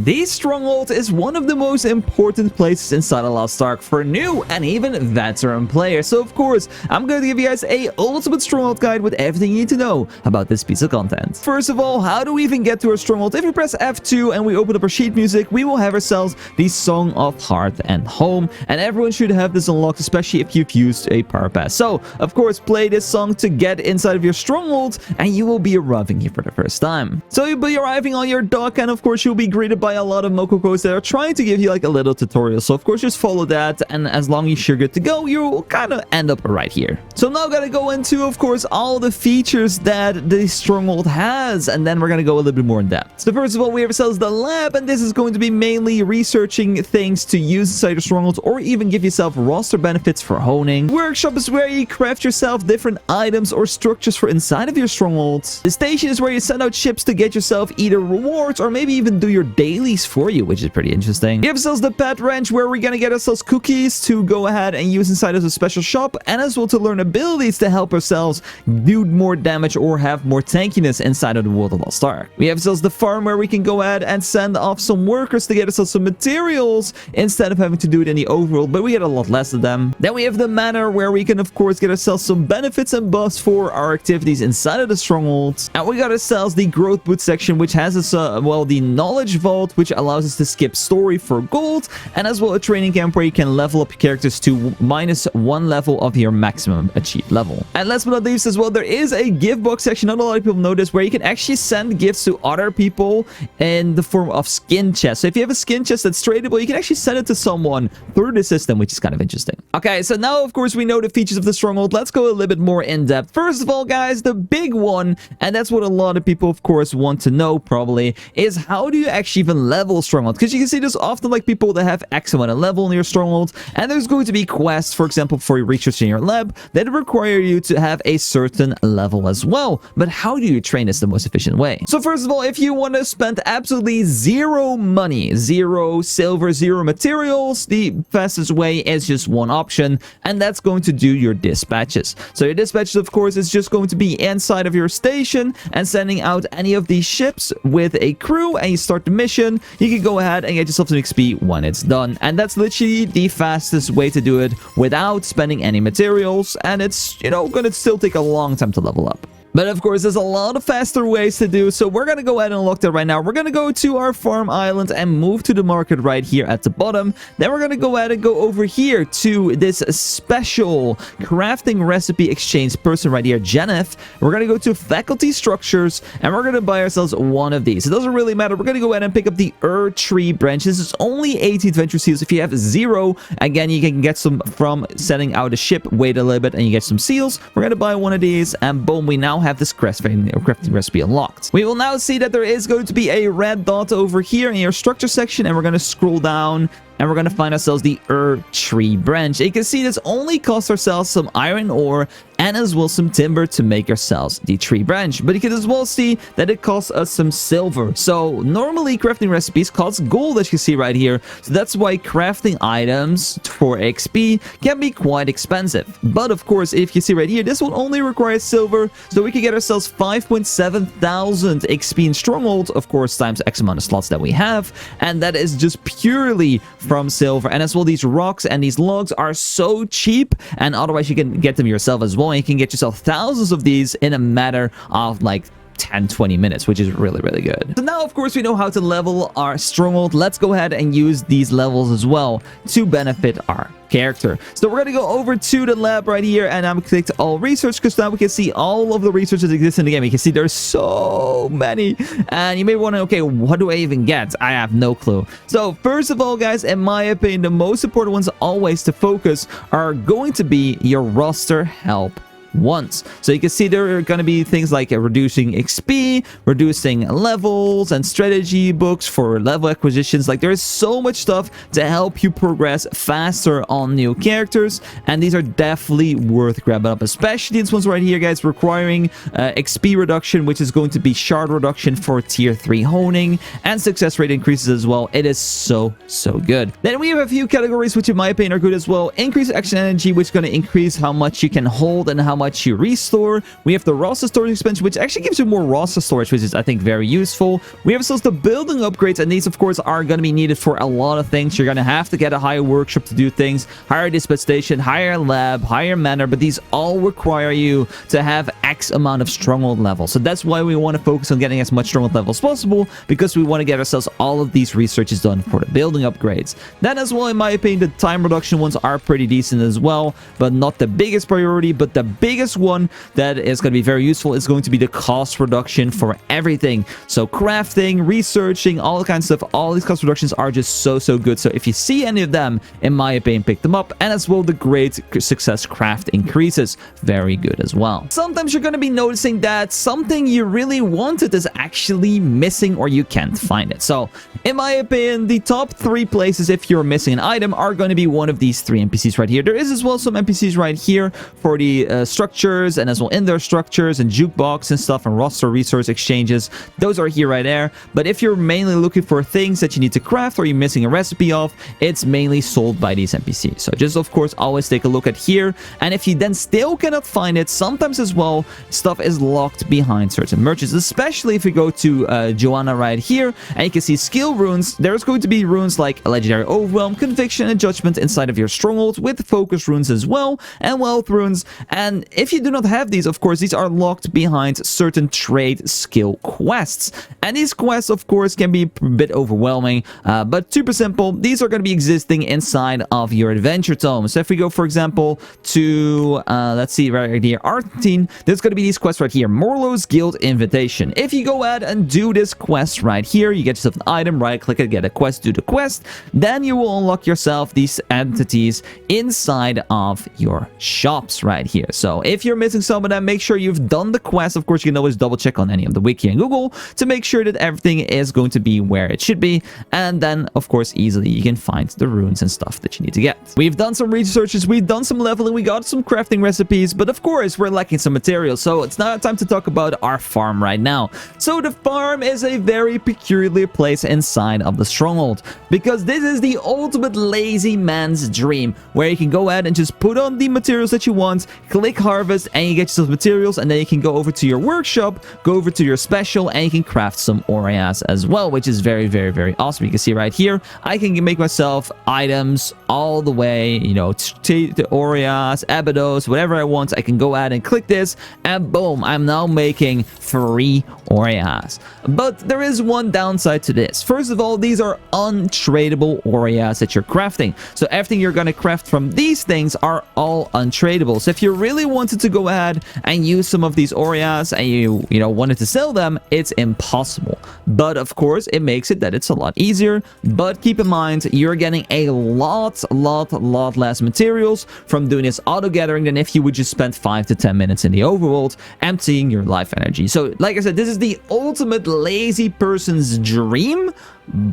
These strongholds is one of the most important places inside a Lost Ark for new and even veteran players. So of course, I'm going to give you guys a ultimate stronghold guide with everything you need to know about this piece of content. First of all, how do we even get to our stronghold? If we press F2 and we open up our sheet music, we will have ourselves the Song of Hearth and Home, and everyone should have this unlocked, especially if you've used a power pass. So of course, play this song to get inside of your stronghold, and you will be arriving here for the first time. So you'll be arriving on your dock, and of course you'll be greeted by a lot of Mokokos that are trying to give you like a little tutorial. So of course just follow that, and as long as you're good to go, you'll kind of end up right here. So now gotta go into, of course, all the features that the stronghold has, and then we're gonna go a little bit more in depth. So first of all, we have ourselves the lab, and this is going to be mainly researching things to use inside your strongholds, or even give yourself roster benefits for honing. Workshop is where you craft yourself different items or structures for inside of your strongholds. The station is where you send out ships to get yourself either rewards or maybe even do your dailies for you, which is pretty interesting. We have ourselves the Pet Ranch, where we're gonna get ourselves cookies to go ahead and use inside of a special shop, and as well to learn abilities to help ourselves do more damage or have more tankiness inside of the world of Lost Ark. We have ourselves the farm, where we can go ahead and send off some workers to get ourselves some materials instead of having to do it in the overworld, but we get a lot less of them. Then we have the Manor, where we can of course get ourselves some benefits and buffs for our activities inside of the strongholds. And we got ourselves the growth boot section, which has us well, the knowledge vault, which allows us to skip story for gold, and as well a training camp where you can level up your characters to -1 level of your maximum achieved level. And last but not least as well, there is a gift box section, not a lot of people know this, where you can actually send gifts to other people in the form of skin chests. So if you have a skin chest that's tradable, you can actually send it to someone through the system, which is kind of interesting. Okay, so now of course we know the features of the stronghold. Let's go a little bit more in depth. First of all, guys, the big one, and that's what a lot of people of course want to know probably, is how do you actually even level stronghold? Because you can see there's often like people that have X amount of level in your stronghold, and there's going to be quests, for example, for your research in your lab that require you to have a certain level as well. But how do you train this the most efficient way? So first of all, if you want to spend absolutely zero money, zero silver, zero materials, the fastest way is just one option, and that's going to do your dispatches. So your dispatches, of course, is just going to be inside of your station and sending out any of these ships with a crew, and you start the mission. You can go ahead and get yourself some XP when it's done, and that's literally the fastest way to do it without spending any materials, and it's, you know, gonna still take a long time to level up. But of course, there's a lot of faster ways to do, so we're going to go ahead and unlock that right now. We're going to go to our farm island and move to the market right here at the bottom. Then we're going to go ahead and go over here to this special crafting recipe exchange person right here, Jennifer. We're going to go to faculty structures, and we're going to buy ourselves one of these. It doesn't really matter. We're going to go ahead and pick up the tree branch. This is only 80 adventure seals. If you have 0, again, you can get some from setting out a ship. Wait a little bit, and you get some seals. We're going to buy one of these, and boom, we now have this crafting recipe unlocked. We will now see that there is going to be a red dot over here in your structure section, and we're going to scroll down, and we're going to find ourselves the tree branch. You can see this only costs ourselves some iron ore and as well some timber to make ourselves the tree branch. But you can as well see that it costs us some silver. So normally crafting recipes cost gold, as you see right here. So that's why crafting items for XP can be quite expensive. But of course, if you see right here, this will only require silver. So we can get ourselves 5,700 XP in Stronghold, of course, times X amount of slots that we have. And that is just purely from silver. And as well, these rocks and these logs are so cheap, and otherwise you can get them yourself as well. And you can get yourself thousands of these in a matter of like 10-20 minutes, which is really good. So now of course we know how to level our stronghold. Let's go ahead and use these levels as well to benefit our character. So we're going to go over to the lab right here, and I'm clicked all research, because now we can see all of the research that exists in the game. You can see there's so many, and you may wonder, okay, what do I even get? I have no clue. So first of all, guys, in my opinion, the most important ones always to focus are going to be your roster help once. So you can see there are going to be things like reducing XP, reducing levels, and strategy books for level acquisitions. Like, there's so much stuff to help you progress faster on new characters, and these are definitely worth grabbing up, especially these ones right here, guys, requiring XP reduction, which is going to be shard reduction for tier 3 honing, and success rate increases as well. It is so good. Then we have a few categories which in my opinion are good as well. Increase action energy, which is going to increase how much you can hold and how much much you restore. We have the Rasa storage expansion, which actually gives you more Rasa storage, which is, I think, very useful. We have also the building upgrades, and these, of course, are going to be needed for a lot of things. You're going to have to get a higher workshop to do things, higher dispatch station, higher lab, higher manor, but these all require you to have X amount of stronghold levels. So that's why we want to focus on getting as much stronghold level as possible, because we want to get ourselves all of these researches done for the building upgrades. Then as well, in my opinion, the time reduction ones are pretty decent as well, but not the biggest priority. But the biggest one that is going to be very useful is going to be the cost reduction for everything. So crafting, researching, all the kinds of stuff, all these cost reductions are just so good. So if you see any of them, in my opinion, pick them up. And as well, the great success craft increases, very good as well. Sometimes you're going to be noticing that something you really wanted is actually missing, or you can't find it. So in my opinion, the top 3 places if you're missing an item are going to be one of these 3 NPCs right here. There is as well some NPCs right here for the structures, and as well in their structures and jukebox and stuff, and roster resource exchanges. Those are here right there. But if you're mainly looking for things that you need to craft, or you're missing a recipe of, it's mainly sold by these NPCs. So just, of course, always take a look at here. And if you then still cannot find it, sometimes as well, stuff is locked behind certain merchants, especially if you go to Joanna right here, and you can see skill runes. There's going to be runes like Legendary Overwhelm, Conviction, and Judgment inside of your stronghold, with focus runes as well, and wealth runes. And if you do not have these, of course, these are locked behind certain trade skill quests. And these quests, of course, can be a bit overwhelming, but super simple. These are going to be existing inside of your adventure tome. So if we go, for example, to let's see right here, Artine, there's going to be these quests right here. Morlo's Guild Invitation. If you go ahead and do this quest right here, you get yourself an item, right click it, get a quest, do the quest, then you will unlock yourself these entities inside of your shops right here. So if you're missing some of them, make sure you've done the quest. Of course, you can always double check on any of the wiki and Google to make sure that everything is going to be where it should be, and then of course easily you can find the runes and stuff that you need to get. We've done some researches, we've done some leveling, we got some crafting recipes, but of course we're lacking some materials. So it's now time to talk about our farm right now. So the farm is a very peculiar place inside of the stronghold, because this is the ultimate lazy man's dream, where you can go ahead and just put on the materials that you want, click harvest, and you get yourself materials, and then you can go over to your workshop, go over to your special, and you can craft some aureas as well, which is very awesome. You can see right here, I can make myself items all the way, you know, to aureas, abados, whatever I want. I can go ahead and click this, and boom, I'm now making 3 aureas. But there is one downside to this. First of all, these are untradeable aureas that you're crafting. So everything you're going to craft from these things are all untradeable. So if you really wanted to go ahead and use some of these aureas, and you wanted to sell them, it's impossible. But of course, it makes it that it's a lot easier. But keep in mind, you're getting a lot less materials from doing this auto gathering than if you would just spend 5 to 10 minutes in the overworld emptying your life energy. So like I said, this is the ultimate lazy person's dream,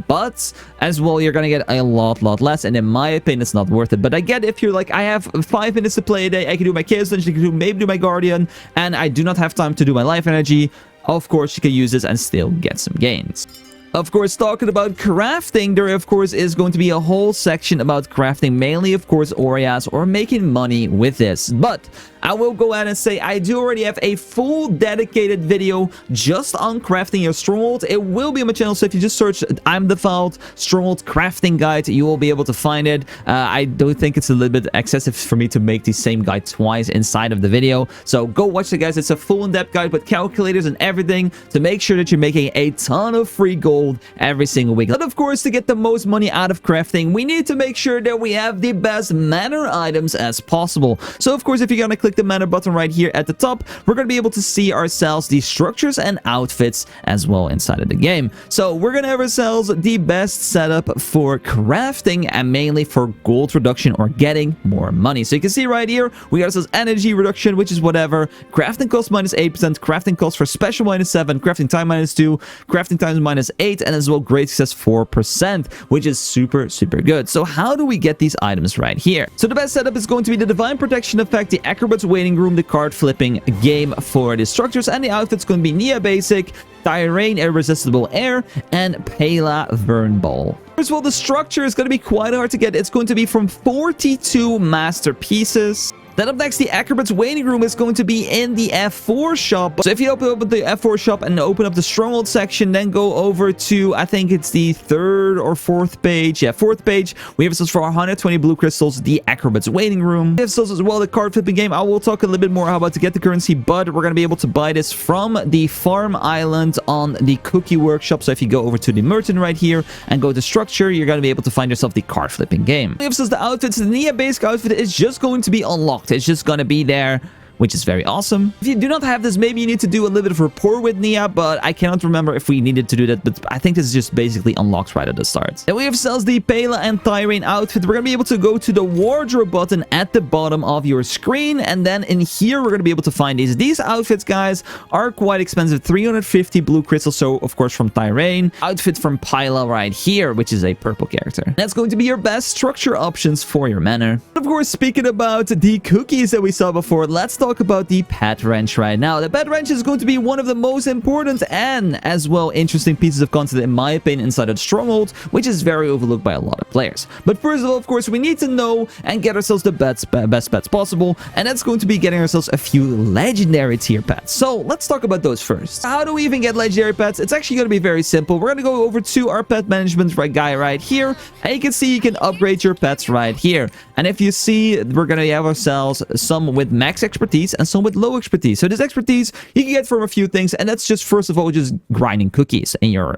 but as well, you're gonna get a lot less, and in my opinion, it's not worth it. But I get, if you're like, I have 5 minutes to play a day, I can do my chaos dungeon, I can maybe do my guardian, and I do not have time to do my life energy, of course you can use this and still get some gains. Of course, talking about crafting, there of course is going to be a whole section about crafting, mainly of course aureas, or making money with this. But I will go ahead and say I do already have a full dedicated video just on crafting your stronghold. It will be on my channel, so if you just search ImDefild Stronghold Crafting Guide, you will be able to find it. I do think it's a little bit excessive for me to make the same guide twice inside of the video. So go watch it, guys. It's a full in-depth guide with calculators and everything to make sure that you're making a ton of free gold every single week. But of course, to get the most money out of crafting, we need to make sure that we have the best manor items as possible. So of course, if you're gonna click the manor button right here at the top, we're gonna be able to see ourselves the structures and outfits as well inside of the game. So we're gonna have ourselves the best setup for crafting, and mainly for gold reduction or getting more money. So you can see right here, we got ourselves energy reduction, which is whatever, crafting cost -8%, crafting cost for special -7, crafting time -2, crafting time -8, and as well great success 4%, which is super good. So how do we get these items right here? So the best setup is going to be the divine protection effect, the acrobat's waiting room, the card flipping game for the structures, and the outfit's going to be Nia basic, Tyrain irresistible air, and Pela Vernball. First of all, the structure is going to be quite hard to get. It's going to be from 42 masterpieces. Then up next, the Acrobat's waiting room is going to be in the F4 shop. So if you open up the F4 shop and open up the Stronghold section, then go over to, I think it's the 3rd or 4th page. Yeah, 4th page. We have ourselves for 120 blue crystals, the Acrobat's waiting room. We have ourselves as well the card flipping game. I will talk a little bit more about to get the currency, but we're going to be able to buy this from the farm island on the cookie workshop. So if you go over to the merchant right here and go to structure, you're going to be able to find yourself the card flipping game. We have ourselves the outfits. The Nia basic outfit is just going to be unlocked. It's just gonna be there, which is very awesome. If you do not have this, maybe you need to do a little bit of rapport with Nia, but I cannot remember if we needed to do that, but I think this is just basically unlocked right at the start. Then we have ourselves the Pela and Tyrane outfit. We're gonna be able to go to the wardrobe button at the bottom of your screen, and then in here, we're gonna be able to find these. These outfits, guys, are quite expensive. 350 blue crystals, so of course from Tyrane. Outfit from Pela right here, which is a purple character. That's going to be your best structure options for your manor. Of course, speaking about the cookies that we saw before, let's talk about the Pet Ranch right now. The Pet Ranch is going to be one of the most important and as well interesting pieces of content in my opinion inside of Stronghold, which is very overlooked by a lot of players. But first of all, of course, we need to know and get ourselves the best pets possible, and that's going to be getting ourselves a few legendary tier pets. So let's talk about those first. How do we even get legendary pets? It's actually going to be very simple. We're going to go over to our pet management guy right here, and you can see you can upgrade your pets right here. And if you see, we're going to have ourselves some with max expertise and some with low expertise. So this expertise you can get from a few things, and that's just first of all just grinding cookies in your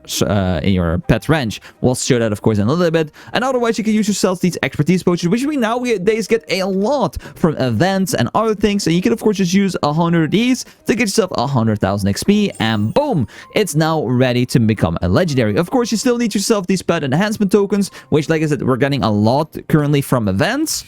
pet ranch. We'll show that of course in a little bit. And otherwise you can use yourself these expertise potions, which we nowadays get a lot from events and other things. And you can of course just use 100 of these to get yourself 100,000 XP, and boom, it's now ready to become a legendary. Of course, you still need yourself these pet enhancement tokens, which like I said, we're getting a lot currently from events.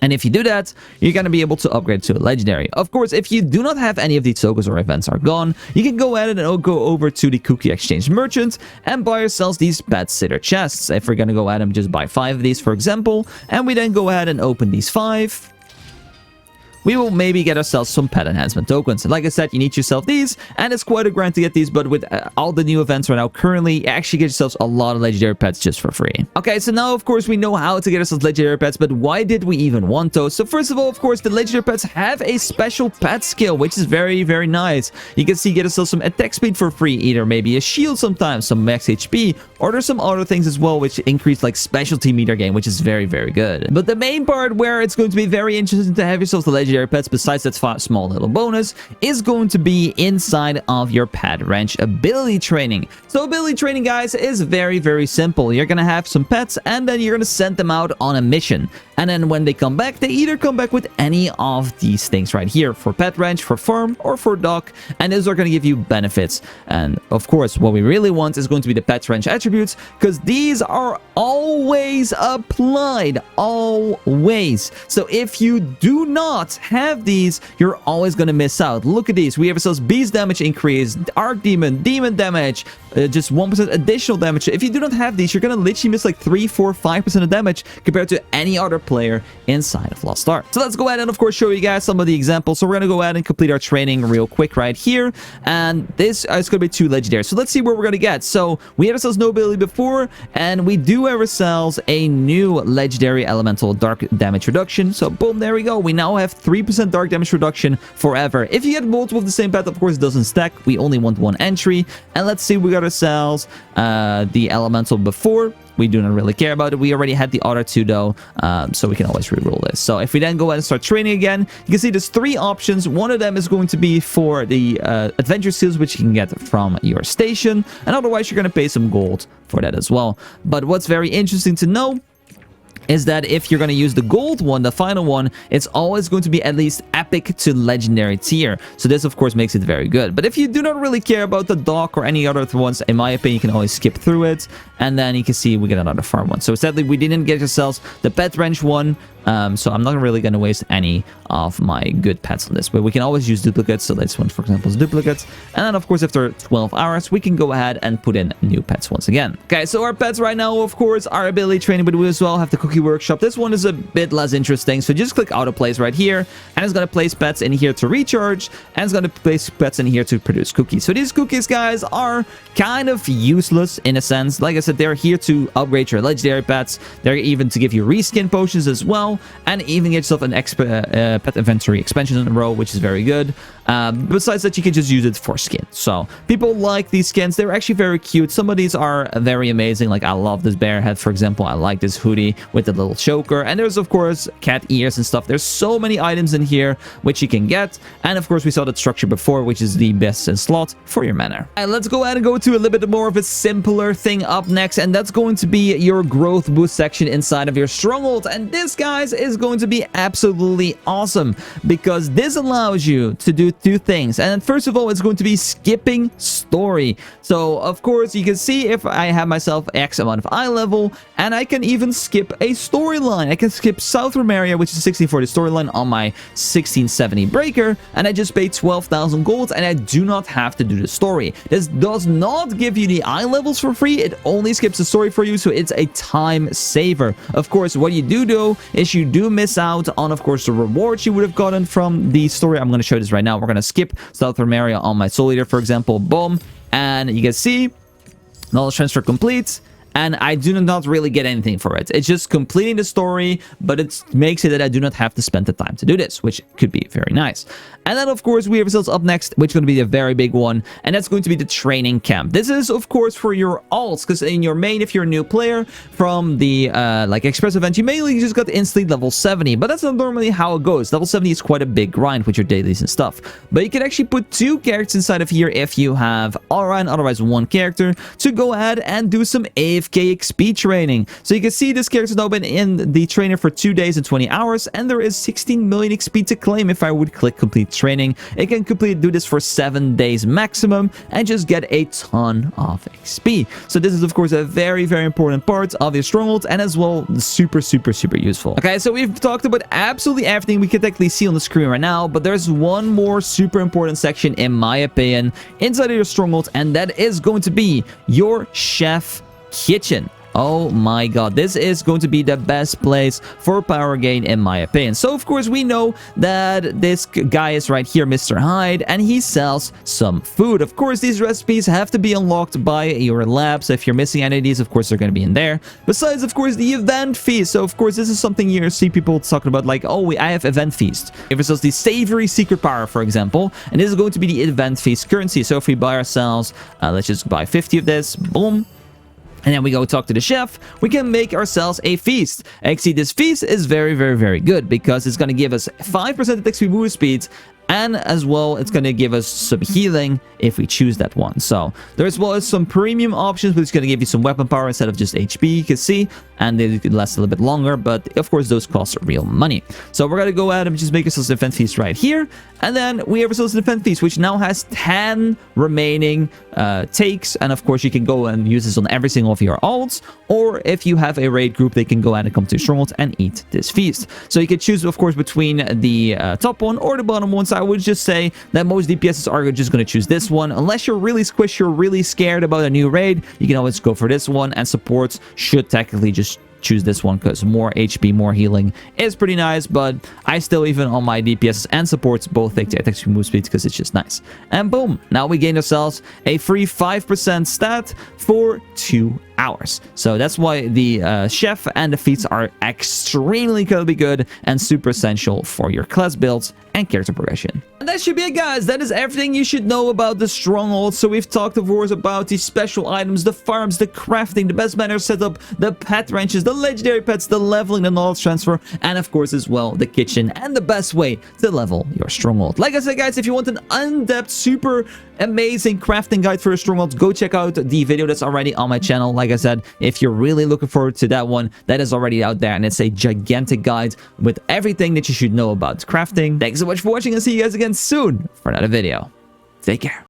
And if you do that, you're going to be able to upgrade to a legendary. Of course, if you do not have any of these tokens or events are gone, you can go ahead and go over to the Cookie Exchange Merchant and buy yourselves these Pet Sitter chests. If we're going to go ahead and just buy 5 of these, for example, and we then go ahead and open these 5, we will maybe get ourselves some pet enhancement tokens. And like I said, you need yourself these, and it's quite a grind to get these, but with all the new events right now, currently, you actually get yourselves a lot of legendary pets just for free. Okay, so now, of course, we know how to get ourselves legendary pets, but why did we even want those? So first of all, of course, the legendary pets have a special pet skill, which is very, very nice. You can see you get yourself some attack speed for free, either maybe a shield sometimes, some max HP, or there's some other things as well, which increase like specialty meter gain, which is very, very good. But the main part where it's going to be very interesting to have yourself the legendary pets, besides that small little bonus, is going to be inside of your Pet Ranch ability training. So ability training, guys, is very, very simple. You're gonna have some pets, and then you're gonna send them out on a mission. And then when they come back, they either come back with any of these things right here, for Pet Ranch, for Farm, or for Dock, and those are going to give you benefits. And of course, what we really want is going to be the Pet Ranch attributes, because these are always applied, always. So if you do not have these, you're always going to miss out. Look at these. We have ourselves Beast damage increase, Arc Demon, Demon damage, just 1% additional damage. If you do not have these, you're going to literally miss like 3, 4, 5% of damage compared to any other player inside of Lost Ark. So let's go ahead and of course show you guys some of the examples. So we're going to go ahead and complete our training real quick right here, and this is going to be 2 legendaries. So let's see what we're going to get. So we had ourselves no ability before, and we do have ourselves a new legendary elemental dark damage reduction. So boom, there we go. We now have 3% dark damage reduction forever. If you get multiple of the same pet, of course it doesn't stack. We only want 1 entry. And let's see, we got ourselves the elemental before. We do not really care about it. We already had the other 2 though, so we can always reroll this. So if we then go ahead and start training again, you can see there's 3 options. One of them is going to be for the adventure seals, which you can get from your station, and otherwise you're going to pay some gold for that as well. But what's very interesting to know is that if you're going to use the gold one, the final one, it's always going to be at least epic to legendary tier. So this, of course, makes it very good. But if you do not really care about the dock or any other ones, in my opinion, you can always skip through it. And then you can see we get another farm one. So sadly, we didn't get ourselves the Pet Ranch one. So I'm not really going to waste any of my good pets on this, but we can always use duplicates. So this one, for example, is duplicates. And then, of course, after 12 hours, we can go ahead and put in new pets once again. Okay, so our pets right now, of course, are ability training, but we as well have the Cookie Workshop. This one is a bit less interesting. So just click auto place right here, and it's going to place pets in here to recharge, and it's going to place pets in here to produce cookies. So these cookies, guys, are kind of useless in a sense. Like I said, they're here to upgrade your legendary pets. They're even to give you reskin potions as well. well, and even get yourself an pet inventory expansion in a row, which is very good. Besides that, you can just use it for skin. So people like these skins. They're actually very cute. Some of these are very amazing. Like I love this bear head, for example. I like this hoodie with the little choker, and there's of course cat ears and stuff. There's so many items in here which you can get, and of course we saw that structure before, which is the best in slot for your manor. And let's go ahead and go to a little bit more of a simpler thing up next, and that's going to be your growth boost section inside of your stronghold. And this, guys, is going to be absolutely awesome because this allows you to do two things. And first of all, it's going to be skipping story. So of course you can see if I have myself X amount of eye level, and I can even skip a storyline. I can skip South Area, which is 1640 storyline on my 1670 breaker, and I just paid 12,000 gold, and I do not have to do the story. This does not give you the eye levels for free. It only skips the story for you, so it's a time saver. Of course, what you do though is you do miss out on, of course, the rewards you would have gotten from the story. I'm going to show this right now. We're going to skip South Area on my soul eater, for example. Boom, and you can see knowledge transfer complete. And I do not really get anything for it. It's just completing the story, but it makes it that I do not have to spend the time to do this, which could be very nice. And then, of course, we have ourselves up next, which is going to be a very big one, and that's going to be the training camp. This is, of course, for your alts, because in your main, if you're a new player from the like express event, you mainly just got instantly level 70, but that's not normally how it goes. Level 70 is quite a big grind with your dailies and stuff, but you can actually put 2 characters inside of here if you have Aura, otherwise 1 character, to go ahead and do some AFK XP training. So you can see this character's now been in the trainer for 2 days and 20 hours, and there is 16 million XP to claim if I would click complete training. It can do this for 7 days maximum and just get a ton of XP. So this is, of course, a very, very important part of your stronghold, and as well super, super, super useful. Okay, so we've talked about absolutely everything we can technically see on the screen right now, but there's one more super important section, in my opinion, inside of your stronghold, and that is going to be your chef kitchen. Oh my god, this is going to be the best place for power gain, in my opinion. So of course we know that this guy is right here, Mr. Hyde, and he sells some food. Of course, these recipes have to be unlocked by your lab, so if you're missing any of these, of course they're going to be in there. Besides, of course, the event feast. So of course this is something you see people talking about, like, oh, I have event feast. If it says the savory secret power, for example, and this is going to be the event feast currency. So if we buy ourselves, let's just buy 50 of this, boom, and then we go talk to the chef, we can make ourselves a feast. Actually, this feast is very, very, very good because it's going to give us 5% XP boost speeds, and as well, it's going to give us some healing if we choose that one. So there as well as some premium options, but it's going to give you some weapon power instead of just HP, you can see, and they could last a little bit longer, but of course those cost real money. So we're going to go ahead and just make ourselves an event feast right here, and then we have ourselves an event feast which now has 10 remaining takes, and of course you can go and use this on every single of your alts, or if you have a raid group, they can go ahead and come to your stronghold and eat this feast. So you can choose, of course, between the top one or the bottom one. So I would just say that most DPSs are just going to choose this one. Unless you're really squished, you're really scared about a new raid, you can always go for this one, and supports should technically just choose this one because more HP, more healing is pretty nice, but I still, even on my DPS and supports, both take the attack move speed because it's just nice. And boom, now we gain ourselves a free 5% stat for 2 hours. So that's why the chef and the feats are extremely incredibly good and super essential for your class builds and character progression. And that should be it, guys. That is everything you should know about the stronghold. So we've talked, of course, about the special items, the farms, the crafting, the best manor setup, the pet ranches, the legendary pets, the leveling, the knowledge transfer, and of course as well the kitchen and the best way to level your stronghold. Like I said, guys, if you want an in-depth, super amazing crafting guide for your strongholds, go check out the video that's already on my channel. Like I said, if you're really looking forward to that one, that is already out there, and it's a gigantic guide with everything that you should know about crafting. Thanks so much for watching, and see you guys again soon for another video. Take care.